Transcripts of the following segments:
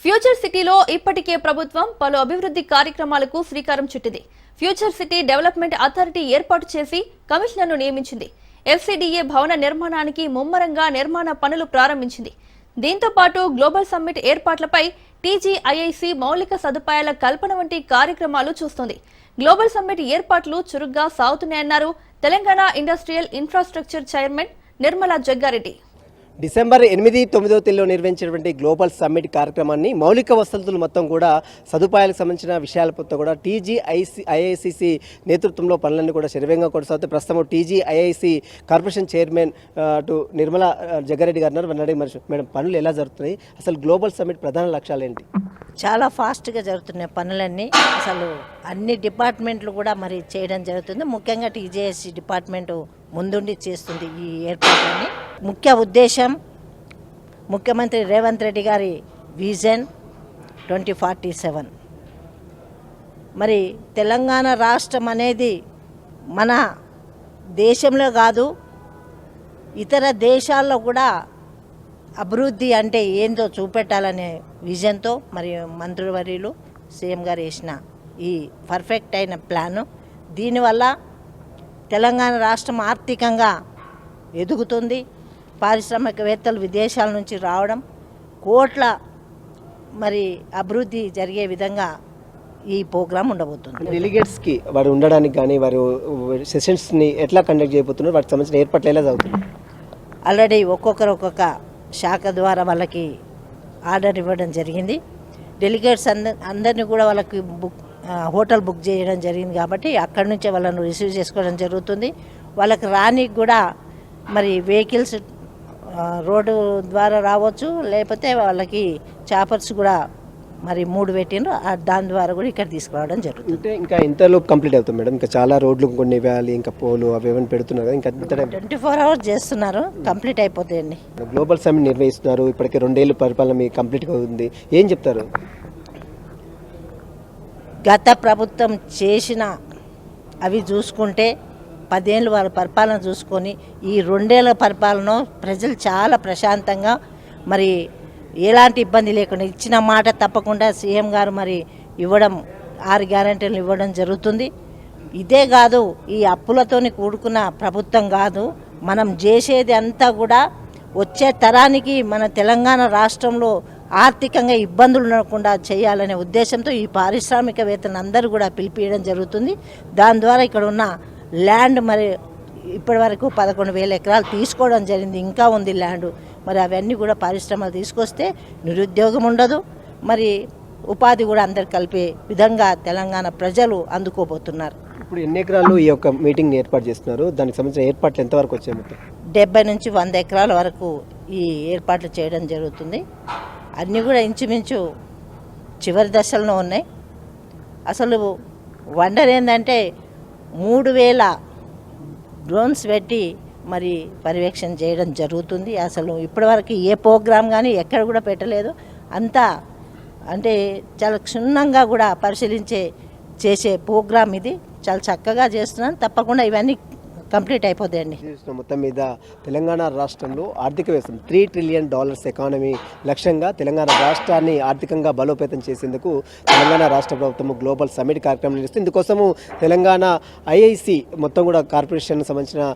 Future సిటీలో ఇప్పటికే ప్రభుత్వం పలు అభివృద్ధి కార్యక్రమాలకు శ్రీకారం చుట్టింది. ఫ్యూచర్ సిటీ డెవలప్మెంట్ అథారిటీ ఏర్పాటు చేసి కమిషనర్ను నియమించింది. ఎఫ్సిడిఏ భవన నిర్మాణానికి ముమ్మరంగా నిర్మాణ పనులు ప్రారంభించింది. దీంతో పాటు గ్లోబల్ సమ్మిట్ ఏర్పాట్లపై టీజీఐఐసి మౌలిక సదుపాయాల కల్పన వంటి కార్యక్రమాలు చూస్తోంది. గ్లోబల్ సమ్మిట్ ఏర్పాట్లు చురుగ్గా సాగుతున్నాయన్నారు Telangana industrial infrastructure chairman Nirmala Jaggareddy. December 8-9 తేదీలో నిర్వహించినటువంటి గ్లోబల్ సమ్మిట్ కార్యక్రమాన్ని మౌలిక వసతులు మొత్తం కూడా సదుపాయాలకు సంబంధించిన విషయాల మొత్తం కూడా టీజీఐఐసిసి నేతృత్వంలో పనులన్నీ కూడా శరవేగంగా కొనసాగుతాయి. ప్రస్తుతం టీజీఐఐసి కార్పొరేషన్ చైర్మన్ అటు నిర్మలా జగ్గారెడ్డి గారు అడిగి మేడం పనులు ఎలా జరుగుతున్నాయి, అసలు గ్లోబల్ సమ్మిట్ ప్రధాన లక్ష్యాలు ఏంటి? చాలా ఫాస్ట్గా జరుగుతున్నాయి పనులన్నీ. అసలు అన్ని డిపార్ట్మెంట్లు కూడా మరి చేయడం జరుగుతుంది. ముఖ్యంగా టీజీఐసి డిపార్ట్మెంటు ముందుండి చేస్తుంది ఈ ఏర్పాట్లన్నీ. ముఖ్య ఉద్దేశం ముఖ్యమంత్రి రేవంత్ రెడ్డి గారి విజన్ 2047. మరి తెలంగాణ రాష్ట్రం అనేది మన దేశంలో కాదు ఇతర దేశాల్లో కూడా అభివృద్ధి అంటే ఏందో చూపెట్టాలనే విజన్తో మరి మంత్రివర్యులు సీఎం గారు వేసిన ఈ పర్ఫెక్ట్ అయిన ప్లాను, దీనివల్ల తెలంగాణ రాష్ట్రం ఆర్థికంగా ఎదుగుతుంది. పారిశ్రామికవేత్తలు విదేశాల నుంచి రావడం, కోట్ల మరి అభివృద్ధి జరిగే విధంగా ఈ ప్రోగ్రాం ఉండబోతుంది. డెలిగేట్స్కి వారు ఉండడానికి కానీ వారు సెషన్స్ని ఎట్లా కండక్ట్ చేయబోతున్నారు, వాటికి సంబంధించిన ఏర్పాట్లు ఎలా జరుగుతుంది? ఆల్రెడీ ఒక్కొక్క శాఖ ద్వారా వాళ్ళకి ఆర్డర్ ఇవ్వడం జరిగింది. డెలిగేట్స్ అందరినీ కూడా వాళ్ళకి హోటల్ బుక్ చేయడం జరిగింది కాబట్టి అక్కడి నుంచే వాళ్ళను రిసీవ్ చేసుకోవడం జరుగుతుంది. వాళ్ళకి రానికి కూడా మరి వెహికల్స్ రోడ్డు ద్వారా రావచ్చు, లేకపోతే వాళ్ళకి చాపర్స్ కూడా మరి 3 పెట్టిండ్రు, దాని ద్వారా కూడా ఇక్కడ తీసుకురావడం జరుగుతుంది. అంటే ఇంకా ఇంతలోపు కంప్లీట్ అవుతుంది మేడం, ఇంకా చాలా రోడ్లు కొన్ని వేయాలి, ఇంకా పోలు అవి ఏమైనా పెడుతున్నారు కదా, ఇంకా 24 hours చేస్తున్నారు, కంప్లీట్ అయిపోతాయండి. గ్లోబల్ సమ్మిట్ నిర్వహిస్తున్నారు, ఇప్పటికే 2 ఏళ్ళు పరిపాలన మీకు కంప్లీట్గా ఉంది, ఏం చెప్తారు? గత ప్రభుత్వం చేసిన అవి చూసుకుంటే 10 ఏళ్ళు వారి పరిపాలన చూసుకొని ఈ 2 ఏళ్ల పరిపాలన ప్రజలు చాలా ప్రశాంతంగా మరి ఎలాంటి ఇబ్బంది లేకుండా ఇచ్చిన మాట తప్పకుండా సీఎం గారు మరి ఇవ్వడం 6 గ్యారెంటీలు ఇవ్వడం జరుగుతుంది. ఇదే కాదు, ఈ అప్పులతోని కూడుకున్న ప్రభుత్వం కాదు, మనం చేసేది అంతా కూడా వచ్చే తరానికి మన తెలంగాణ రాష్ట్రంలో ఆర్థికంగా ఇబ్బందులు ఉండకుండా చేయాలనే ఉద్దేశంతో ఈ పారిశ్రామికవేత్తలను అందరూ కూడా పిలిపియడం జరుగుతుంది. దాని ద్వారా ఇక్కడ ఉన్న ల్యాండ్ మరి ఇప్పటి వరకు 11,000 ఎకరాలు తీసుకోవడం జరిగింది, ఇంకా ఉంది ల్యాండ్. మరి అవన్నీ కూడా పరిశ్రమలు తీసుకొస్తే నిరుద్యోగం ఉండదు, మరి ఉపాధి కూడా అందరు కలిపే విధంగా తెలంగాణ ప్రజలు అందుకోబోతున్నారు. ఇప్పుడు ఎన్ని ఎకరాలు ఈ యొక్క మీటింగ్ ఏర్పాటు చేస్తున్నారు, దానికి సంబంధించిన ఏర్పాట్లు ఎంతవరకు వచ్చాయి? 70 నుంచి 100 ఎకరాల వరకు ఈ ఏర్పాట్లు చేయడం జరుగుతుంది. అన్నీ కూడా ఇంచుమించు చివరి దశల్లో ఉన్నాయి. అసలు వండర్ ఏంటంటే 3,000 డ్రోన్స్ పెట్టి మరి పర్యవేక్షణ చేయడం జరుగుతుంది. అసలు ఇప్పటివరకు ఏ ప్రోగ్రాం కానీ ఎక్కడ కూడా పెట్టలేదు. అంతా అంటే చాలా క్షుణ్ణంగా కూడా చేసే ప్రోగ్రాం ఇది. చాలా చక్కగా చేస్తున్నాను. తప్పకుండా ఇవన్నీ కంప్లీట్ అయిపోతాయండి. మొత్తం మీద తెలంగాణ రాష్ట్రంలో ఆర్థిక వ్యవస్థ $3 ట్రిలియన్ ఎకానమీ లక్ష్యంగా తెలంగాణ రాష్ట్రాన్ని ఆర్థికంగా బలోపేతం చేసేందుకు తెలంగాణ రాష్ట్ర ప్రభుత్వం గ్లోబల్ సమ్మిట్ కార్యక్రమం నిర్వహిస్తుంది. ఇందుకోసము తెలంగాణ ఐఐసి మొత్తం కూడా కార్పొరేషన్ సంబంధించిన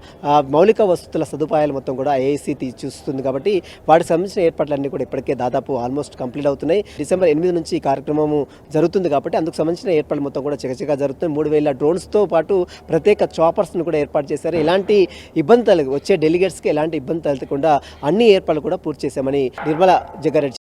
మౌలిక వసతుల సదుపాయాలు మొత్తం కూడా ఐఐసి చూస్తుంది కాబట్టి వాటికి సంబంధించిన ఏర్పాట్లన్నీ కూడా ఇప్పటికే దాదాపు ఆల్మోస్ట్ కంప్లీట్ అవుతున్నాయి. డిసెంబర్ 8 నుంచి ఈ కార్యక్రమము జరుగుతుంది కాబట్టి అందుకు సంబంధించిన ఏర్పాట్లు మొత్తం కూడా చకచకా జరుగుతుంది. 3,000 డ్రోన్స్తో పాటు ప్రత్యేక చాపర్స్ను కూడా ఏర్పాటు చేశారు. ఎలాంటి ఇబ్బందులు వచ్చే డెలిగేట్స్కి ఎలాంటి ఇబ్బంది తలెత్తకుండా అన్ని ఏర్పాట్లు కూడా పూర్తి చేశామని నిర్మలా జగ్గారెడ్డి